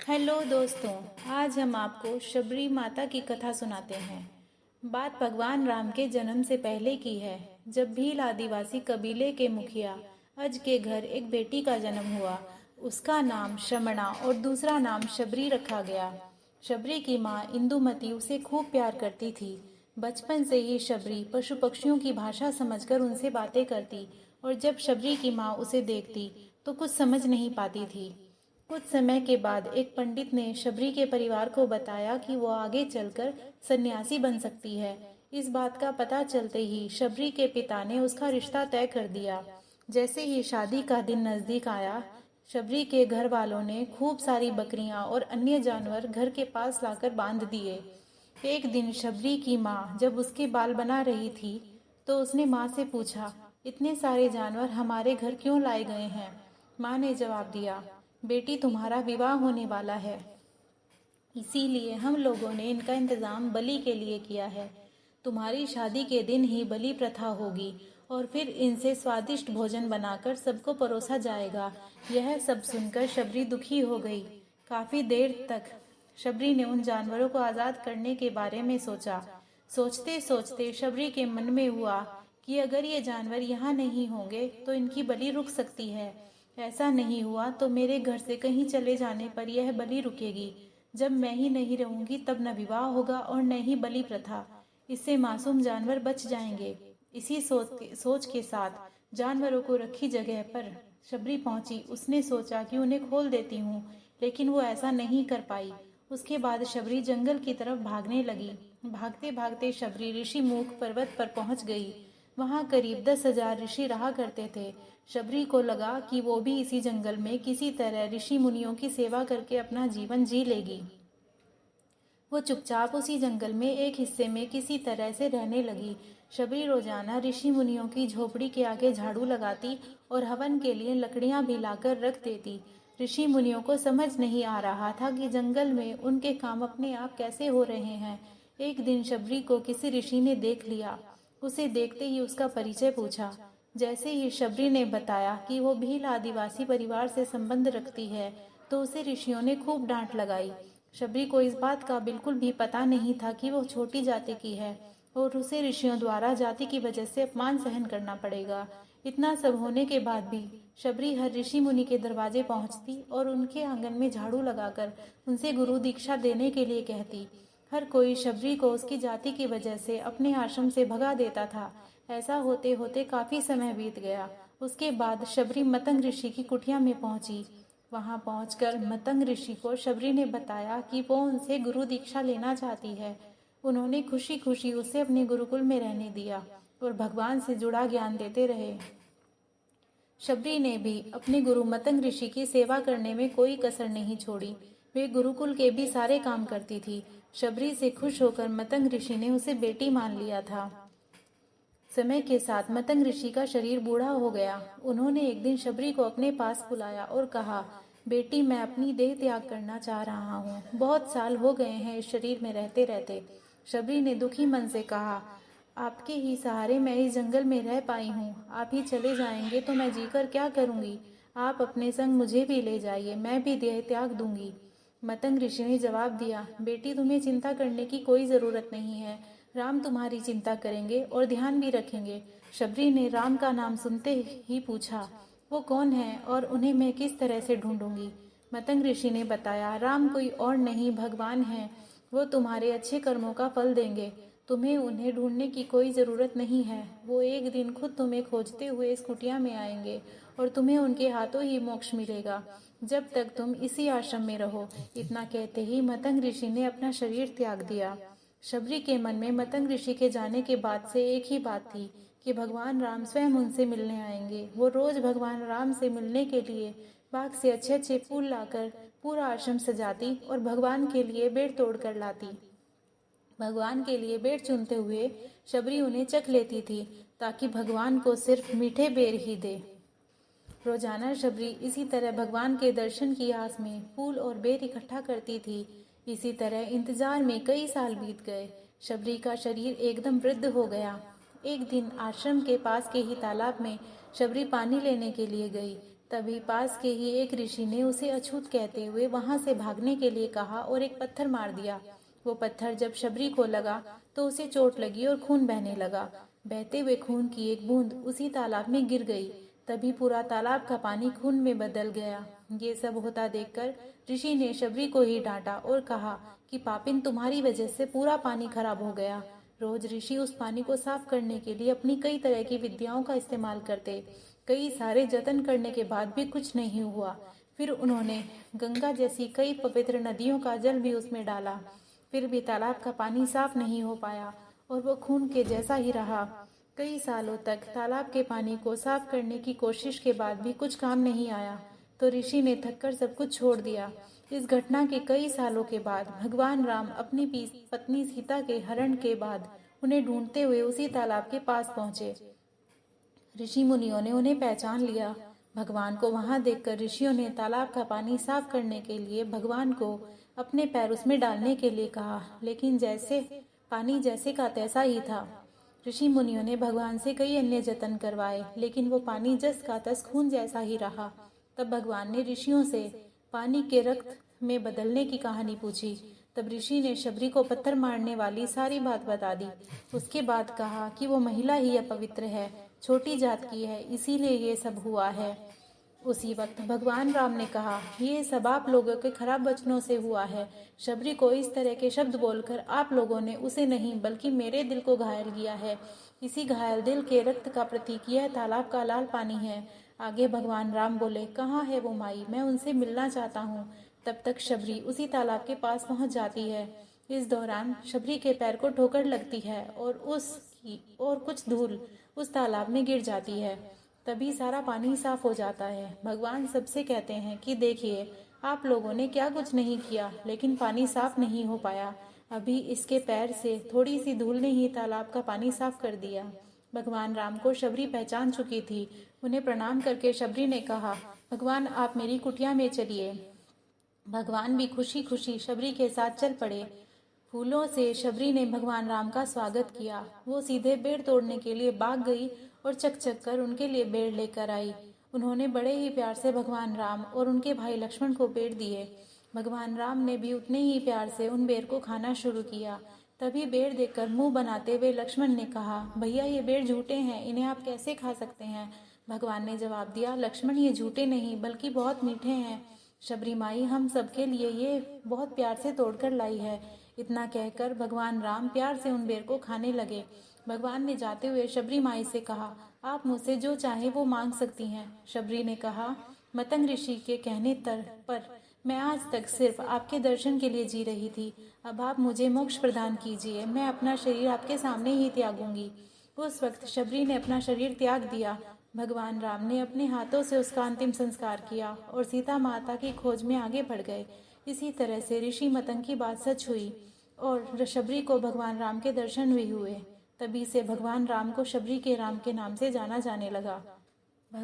Hello दोस्तों, आज हम आपको शबरी माता की कथा सुनाते हैं। बात भगवान राम के जन्म से पहले की है, जब भील आदिवासी कबीले के मुखिया अज के घर एक बेटी का जन्म हुआ। उसका नाम शमणा और दूसरा नाम शबरी रखा गया। शबरी की माँ इंदुमती उसे खूब प्यार करती थी। बचपन से ही शबरी पशु पक्षियों की भाषा समझकर उनसे बातें करती और जब शबरी की माँ उसे देखती तो कुछ समझ नहीं पाती थी। कुछ समय के बाद एक पंडित ने शबरी के परिवार को बताया कि वो आगे चलकर सन्यासी बन सकती है। इस बात का पता चलते ही शबरी के पिता ने उसका रिश्ता तय कर दिया। जैसे ही शादी का दिन नजदीक आया, शबरी के घर वालों ने खूब सारी बकरियां और अन्य जानवर घर के पास लाकर बांध दिए। एक दिन शबरी की माँ जब उसके बाल बना रही थी तो उसने माँ से पूछा, इतने सारे जानवर हमारे घर क्यों लाए गए हैं? माँ ने जवाब दिया, बेटी तुम्हारा विवाह होने वाला है, इसीलिए हम लोगों ने इनका इंतजाम बलि के लिए किया है। तुम्हारी शादी के दिन ही बलि प्रथा होगी और फिर इनसे स्वादिष्ट भोजन बनाकर सबको परोसा जाएगा। यह सब सुनकर शबरी दुखी हो गई। काफी देर तक शबरी ने उन जानवरों को आजाद करने के बारे में सोचा। सोचते सोचते शबरी के मन में हुआ कि अगर ये जानवर यहाँ नहीं होंगे तो इनकी बलि रुक सकती है। ऐसा नहीं हुआ तो मेरे घर से कहीं चले जाने पर यह बलि रुकेगी। जब मैं ही नहीं रहूंगी तब न विवाह होगा और न ही बलि प्रथा। इससे मासूम जानवर बच जाएंगे। इसी सोच के साथ जानवरों को रखी जगह पर शबरी पहुंची। उसने सोचा कि उन्हें खोल देती हूँ, लेकिन वो ऐसा नहीं कर पाई। उसके बाद शबरी जंगल की तरफ भागने लगी। भागते भागते शबरी ऋषि मुख पर्वत पर पहुंच गई। वहां करीब 10,000 ऋषि रहा करते थे। शबरी को लगा कि वो भी इसी जंगल में किसी तरह ऋषि मुनियों की सेवा करके अपना जीवन जी लेगी। वो चुपचाप उसी जंगल में एक हिस्से में किसी तरह से रहने लगी। शबरी रोजाना ऋषि मुनियों की झोपड़ी के आगे झाड़ू लगाती और हवन के लिए लकड़ियां भी लाकर रख देती। ऋषि मुनियों को समझ नहीं आ रहा था कि जंगल में उनके काम अपने आप कैसे हो रहे हैं। एक दिन शबरी को किसी ऋषि ने देख लिया। उसे देखते ही उसका परिचय पूछा। जैसे ही शबरी ने बताया कि वो भील आदिवासी परिवार से संबंध रखती है, तो उसे ऋषियों ने खूब डांट लगाई। शबरी को इस बात का बिल्कुल भी पता नहीं था कि वो छोटी जाति की है और उसे ऋषियों द्वारा जाति की वजह से अपमान सहन करना पड़ेगा। इतना सब होने के बाद भी शबरी हर ऋषि मुनि के दरवाजे पहुंचती और उनके आंगन में झाड़ू लगाकर उनसे गुरु दीक्षा देने के लिए कहती। हर कोई शबरी को उसकी जाति की वजह से अपने आश्रम से भगा देता था। ऐसा होते होते काफी समय बीत गया। उसके बाद शबरी मतंग ऋषि की कुटिया में पहुंची। वहां पहुंचकर मतंग ऋषि को शबरी ने बताया कि वो उनसे गुरु दीक्षा लेना चाहती है। उन्होंने खुशी खुशी उसे अपने गुरुकुल में रहने दिया और भगवान से जुड़ा ज्ञान देते रहे। शबरी ने भी अपने गुरु मतंग ऋषि की सेवा करने में कोई कसर नहीं छोड़ी। वे गुरुकुल के भी सारे काम करती थी। शबरी से खुश होकर मतंग ऋषि ने उसे बेटी मान लिया था। समय के साथ मतंग ऋषि का शरीर बूढ़ा हो गया। उन्होंने एक दिन शबरी को अपने पास बुलाया और कहा, बेटी, मैं अपनी देह त्याग करना चाह रहा हूँ। बहुत साल हो गए हैं इस शरीर में रहते रहते। शबरी ने दुखी मन से कहा, आपके ही सहारे मैं इस जंगल में रह पाई हूँ। आप ही चले जाएंगे तो मैं जीकर क्या करूँगी? आप अपने संग मुझे भी ले जाइए, मैं भी देह त्याग दूंगी। मतंग ऋषि ने जवाब दिया, बेटी, तुम्हें चिंता करने की कोई जरूरत नहीं है। राम तुम्हारी चिंता करेंगे और ध्यान भी रखेंगे। शबरी ने राम का नाम सुनते ही पूछा, वो कौन है और उन्हें मैं किस तरह से ढूंढूंगी? मतंग ऋषि ने बताया, राम कोई और नहीं, भगवान है। वो तुम्हारे अच्छे कर्मों का फल देंगे। तुम्हें उन्हें ढूंढने की कोई जरूरत नहीं है। वो एक दिन खुद तुम्हें खोजते हुए इस कुटिया में आएंगे और तुम्हें उनके हाथों ही मोक्ष मिलेगा, जब तक तुम इसी आश्रम में रहो। इतना कहते ही मतंग ऋषि ने अपना शरीर त्याग दिया। शबरी के मन में मतंग ऋषि के जाने के बाद से एक ही बात थी कि भगवान राम स्वयं उनसे मिलने आएंगे। वो रोज भगवान राम से मिलने के लिए बाग से अच्छे अच्छे फूल लाकर पूरा आश्रम सजाती और भगवान के लिए बेर तोड़ कर लाती। भगवान के लिए बेर चुनते हुए शबरी उन्हें चख लेती थी ताकि भगवान को सिर्फ मीठे बेर ही दे। रोजाना शबरी इसी तरह भगवान के दर्शन की आस में फूल और बेर इकट्ठा करती थी। इसी तरह इंतजार में कई साल बीत गए। शबरी का शरीर एकदम वृद्ध हो गया। एक दिन आश्रम के पास के ही तालाब में शबरी पानी लेने के लिए गई। तभी पास के ही एक ऋषि ने उसे अछूत कहते हुए वहां से भागने के लिए कहा और एक पत्थर मार दिया। वो पत्थर जब शबरी को लगा तो उसे चोट लगी और खून बहने लगा। बहते हुए खून की एक बूंद उसी तालाब में गिर गई। तभी पूरा तालाब का पानी खून में बदल गया। ये सब होता देखकर ऋषि ने शबरी को ही डांटा और कहा कि पापिन, तुम्हारी वजह से पूरा पानी खराब हो गया। रोज ऋषि उस पानी को साफ करने के लिए अपनी कई तरह की विद्याओं का इस्तेमाल करते। कई सारे जतन करने के बाद भी कुछ नहीं हुआ। फिर उन्होंने गंगा जैसी कई पवित्र नदियों का जल भी उसमें डाला, फिर भी तालाब का पानी साफ नहीं हो पाया और वो खून के जैसा ही रहा। कई सालों तक तालाब के पानी को साफ करने की कोशिश के बाद भी कुछ काम नहीं आया, तो ऋषि ने थककर सब कुछ छोड़ दिया। इस घटना के कई सालों के बाद भगवान राम अपनी पत्नी सीता के हरण के बाद उन्हें ढूंढते हुए उसी तालाब के पास पहुंचे। ऋषि मुनियों ने उन्हें पहचान लिया। भगवान को वहां देखकर ऋषियों ने तालाब का पानी साफ करने के लिए भगवान को अपने पैर उसमें डालने के लिए कहा, लेकिन जैसे पानी जैसे का तैसा ही था। ऋषि मुनियों ने भगवान से कई अन्य जतन करवाए, लेकिन वो पानी जस का तस खून जैसा ही रहा। तब भगवान ने ऋषियों से पानी के रक्त में बदलने की कहानी पूछी। तब ऋषि ने शबरी को पत्थर मारने वाली सारी बात बता दी। उसके बाद कहा कि वो महिला ही अपवित्र है, छोटी जात की है, इसीलिए ये सब हुआ है। उसी वक्त भगवान राम ने कहा, ये सब आप लोगों के खराब वचनों से हुआ है। शबरी को इस तरह के शब्द बोलकर आप लोगों ने उसे नहीं बल्कि मेरे दिल को घायल किया है। इसी घायल दिल के रक्त का प्रतीक यह तालाब का लाल पानी है। आगे भगवान राम बोले, कहाँ है वो माई, मैं उनसे मिलना चाहता हूँ। तब तक शबरी उसी तालाब के पास पहुंच जाती है। इस दौरान शबरी के पैर को ठोकर लगती है और कुछ धूल उस तालाब में गिर जाती है। तभी सारा पानी साफ हो जाता है। भगवान सबसे कहते हैं कि देखिए, आप लोगों ने क्या कुछ नहीं किया, लेकिन पानी साफ नहीं हो पाया। अभी इसके पैर से थोड़ी सी धूल ने ही तालाब का पानी साफ कर दिया। भगवान राम को शबरी पहचान चुकी थी। उन्हें प्रणाम करके शबरी ने कहा, भगवान आप मेरी कुटिया में चलिए। भगवान भी खुशी खुशी शबरी के साथ चल पड़े। फूलों से शबरी ने भगवान राम का स्वागत किया। वो सीधे बेर तोड़ने के लिए भाग गई और चक चक कर उनके लिए बेर लेकर आई। उन्होंने बड़े ही प्यार से भगवान राम और उनके भाई लक्ष्मण को बेर दिए। भगवान राम ने भी उतने ही प्यार से उन बेर को खाना शुरू किया। तभी बेर देखकर मुंह बनाते हुए लक्ष्मण ने कहा, भैया ये बेर झूठे हैं, इन्हें आप कैसे खा सकते हैं। भगवान ने जवाब दिया, लक्ष्मण ये झूठे नहीं बल्कि बहुत मीठे हैं। शबरी माई हम सबके लिए ये बहुत प्यार से तोड़कर लाई है। इतना कहकर भगवान राम प्यार से उन बेर को खाने लगे। भगवान ने जाते हुए शबरी माई से कहा, आप मुझसे जो चाहे वो मांग सकती हैं। शबरी ने कहा, मतंग ऋषि के कहने पर मैं आज तक सिर्फ आपके दर्शन के लिए जी रही थी। अब आप मुझे मोक्ष प्रदान कीजिए, मैं अपना शरीर आपके सामने ही त्यागूंगी। उस वक्त शबरी ने अपना शरीर त्याग दिया। भगवान राम ने अपने हाथों से उसका अंतिम संस्कार किया और सीता माता की खोज में आगे बढ़ गए। इसी तरह से ऋषि मतंग की बात सच हुई और शबरी को भगवान राम के दर्शन भी हुए। तभी से भगवान राम को शबरी के राम के नाम से जाना जाने लगा।